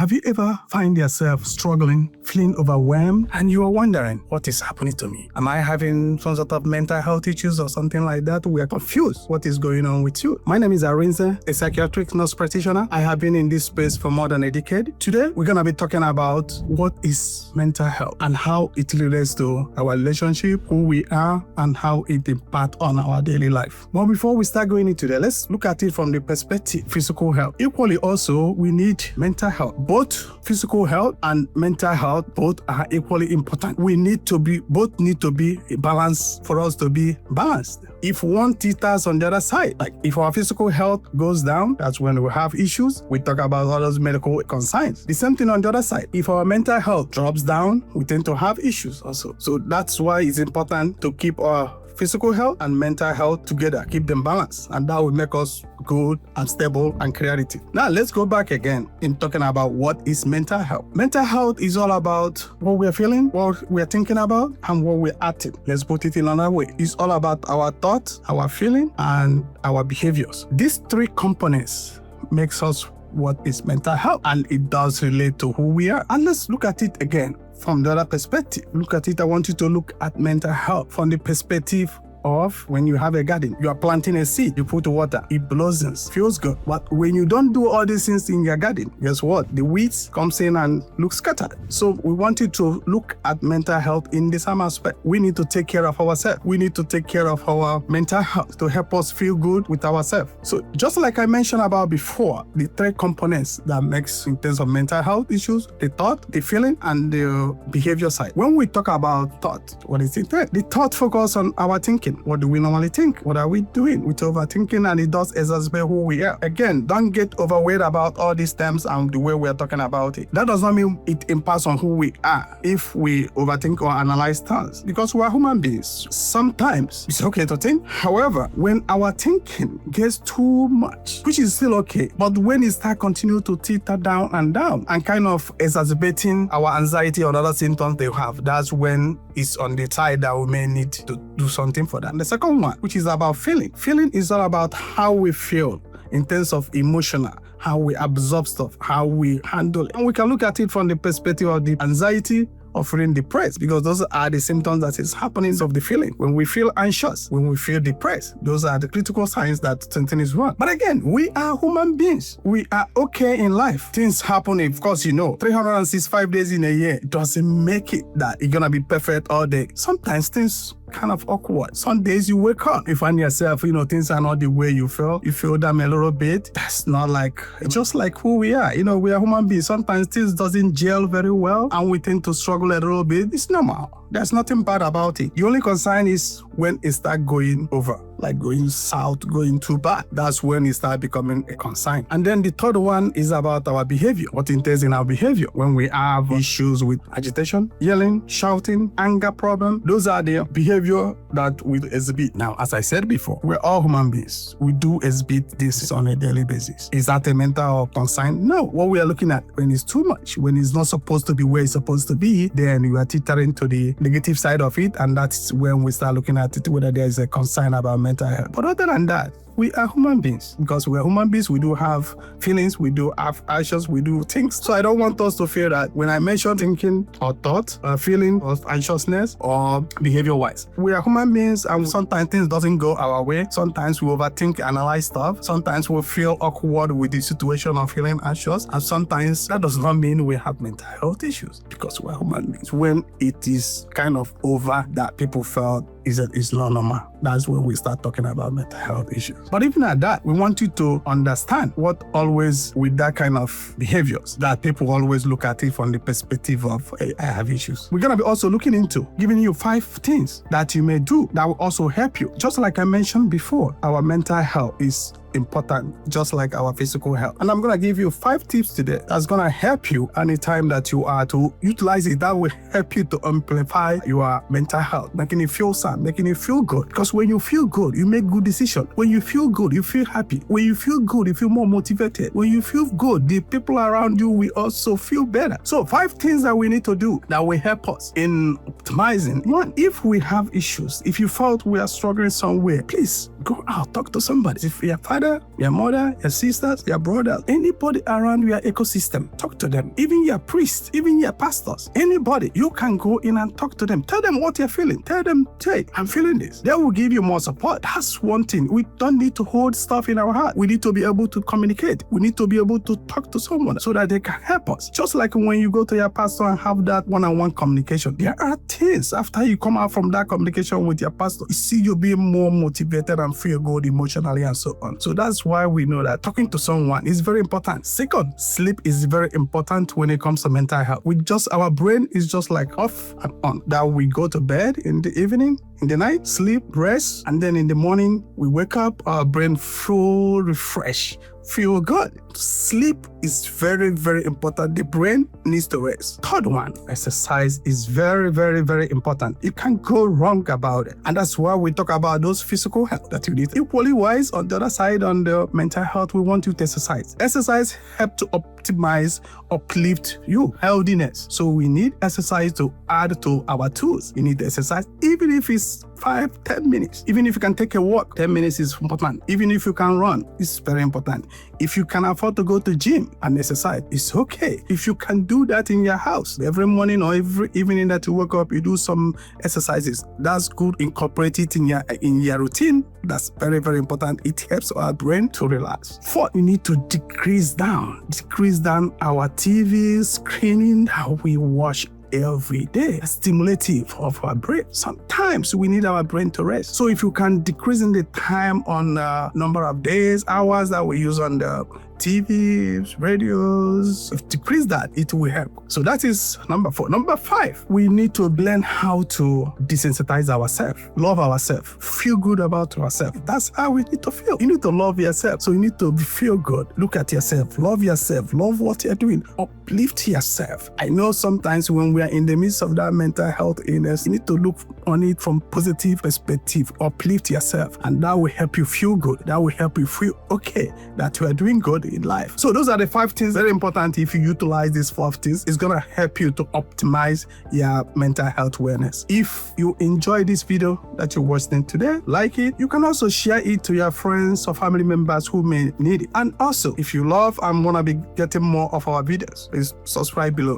Have you ever find yourself struggling, feeling overwhelmed, and you are wondering, what is happening to me? Am I having some sort of mental health issues or something like that? We are confused. What is going on with you? My name is Arinze, a psychiatric nurse practitioner. I have been in this space for more than a decade. Today, we're going to be talking about what is mental health and how it relates to our relationship, who we are, and how it impacts on our daily life. But before we start going into that, let's look at it from the perspective of physical health. Equally also, we need mental health. Both physical health and mental health, both are equally important. Both need to be balanced for us to be balanced. If one teeters on the other side, like if our physical health goes down, that's when we have issues. We talk about all those medical concerns. The same thing on the other side. If our mental health drops down, we tend to have issues also. So that's why it's important to keep our physical health and mental health together, keep them balanced, and that will make us good and stable and creative. Now let's go back again in talking about what is mental health. Mental health is all about what we're feeling, what we're thinking about, and what we're acting. Let's put it in another way. It's all about our thoughts, our feeling, and our behaviors. These three components makes us what is mental health, and it does relate to who we are. And let's look at it again from the other perspective. Look at it. I want you to look at mental health from the perspective of when you have a garden. You are planting a seed, you put water, it blossoms, feels good. But when you don't do all these things in your garden, guess what? The weeds comes in and look scattered. So we want you to look at mental health in the same aspect. We need to take care of ourselves. We need to take care of our mental health to help us feel good with ourselves. So just like I mentioned about before, the three components that makes in terms of mental health issues, the thought, the feeling, and the behavior side. When we talk about thought, what is it? The thought focus on our thinking. What do we normally think? What are we doing? We're overthinking, and it does exacerbate who we are. Again, don't get overweight about all these terms and the way we're talking about it. That does not mean it impacts on who we are if we overthink or analyze things, because we are human beings. Sometimes it's okay to think. However, when our thinking gets too much, which is still okay, but when it starts continue to teeter down and kind of exacerbating our anxiety or other symptoms they have, that's when it's on the side that we may need to do something for that. And the second one, which is about feeling. Feeling is all about how we feel in terms of emotional, how we absorb stuff, how we handle it. And we can look at it from the perspective of the anxiety or feeling depressed, because those are the symptoms that is happening of the feeling. When we feel anxious, when we feel depressed, those are the critical signs that something is wrong. But again, we are human beings. We are okay in life. Things happen, of course, 365 days in a year. It doesn't make it that you're gonna be perfect all day. Sometimes things kind of awkward. Some days you wake up, you find yourself, things are not the way you feel. You feel them a little bit. That's not just like who we are. We are human beings. Sometimes things doesn't gel very well and we tend to struggle a little bit. It's normal. There's nothing bad about it. The only concern is when it starts going over, like going south, going too bad. That's when it starts becoming a concern. And then the third one is about our behavior. What entails in our behavior? When we have issues with agitation, yelling, shouting, anger problem, those are the behavior that we exhibit. Now, as I said before, we're all human beings. We do exhibit this on a daily basis. Is that a mental concern? No. What we are looking at, when it's too much, when it's not supposed to be where it's supposed to be, then you are teetering to the negative side of it, and that's when we start looking at it, whether there is a concern about mental health. But other than that, we are human beings. Because we're human beings, we do have feelings, we do have actions, we do things. So I don't want us to feel that when I mention thinking or thought, feeling of anxiousness or behavior-wise. We are human beings, and sometimes things doesn't go our way. Sometimes we overthink, analyze stuff. Sometimes we feel awkward with the situation of feeling anxious. And sometimes that does not mean we have mental health issues, because we're human beings. When it is kind of over that people felt is not normal, that's when we start talking about mental health issues. But even at that, we want you to understand what always with that kind of behaviors that people always look at it from the perspective of, hey, I have issues. We're going to be also looking into giving you 5 things that you may do that will also help you. Just like I mentioned before, our mental health is important, just like our physical health. And I'm going to give you 5 tips today that's going to help you anytime that you are to utilize it. That will help you to amplify your mental health, making you feel sad, making you feel good. Because when you feel good, you make good decisions. When you feel good, you feel happy. When you feel good, you feel more motivated. When you feel good, the people around you will also feel better. So 5 things that we need to do that will help us in optimizing. One, if we have issues, if you felt we are struggling somewhere, please Go out, talk to somebody. If your father, your mother, your sisters, your brothers, anybody around your ecosystem, talk to them. Even your priests, even your pastors, anybody, you can go in and talk to them. Tell them what you're feeling. Tell them, hey, I'm feeling this. They will give you more support. That's one thing. We don't need to hold stuff in our heart. We need to be able to communicate. We need to be able to talk to someone so that they can help us. Just like when you go to your pastor and have that one-on-one communication, there are things after you come out from that communication with your pastor, you see you being more motivated and feel good emotionally and so on. So that's why we know that talking to someone is very important. Second, sleep is very important when it comes to mental health. Our brain is just like off and on. That we go to bed in the evening, in the night, sleep, rest, and then in the morning, we wake up, our brain full, refreshed, feel good. Sleep is very, very important. The brain needs to rest. Third one, exercise is very, very, very important. You can't go wrong about it. And that's why we talk about those physical health that you need. Equally wise, on the other side, on the mental health, we want you to exercise. Exercise helps to optimize, uplift you, healthiness. So we need exercise to add to our tools. You need to exercise, even if it's 5-10 minutes. Even if you can take a walk, 10 minutes is important. Even if you can run, it's very important. If you can afford to go to gym and exercise, it's okay. If you can do that in your house, every morning or every evening that you wake up, you do some exercises. That's good. Incorporate it in your routine. That's very, very important. It helps our brain to relax. Fourth, we need to decrease down our TV screening that we watch every day. Stimulative of our brain. Sometimes we need our brain to rest. So if you can decrease in the time on number of days, hours that we use on the TVs, radios, decrease that, it will help. So that is number 4. Number 5, we need to learn how to desensitize ourselves, love ourselves, feel good about ourselves. That's how we need to feel. You need to love yourself. So you need to feel good. Look at yourself, love what you're doing, uplift yourself. I know sometimes when we are in the midst of that mental health illness, you need to look on it from positive perspective, uplift yourself, and that will help you feel good. That will help you feel okay, that you are doing good in life. So those are the 5 things very important. If you utilize these 5 things, it's gonna help you to optimize your mental health wellness. If you enjoy this video that you're watching today, like it. You can also share it to your friends or family members who may need it. And also, if you love and wanna be getting more of our videos, please subscribe below.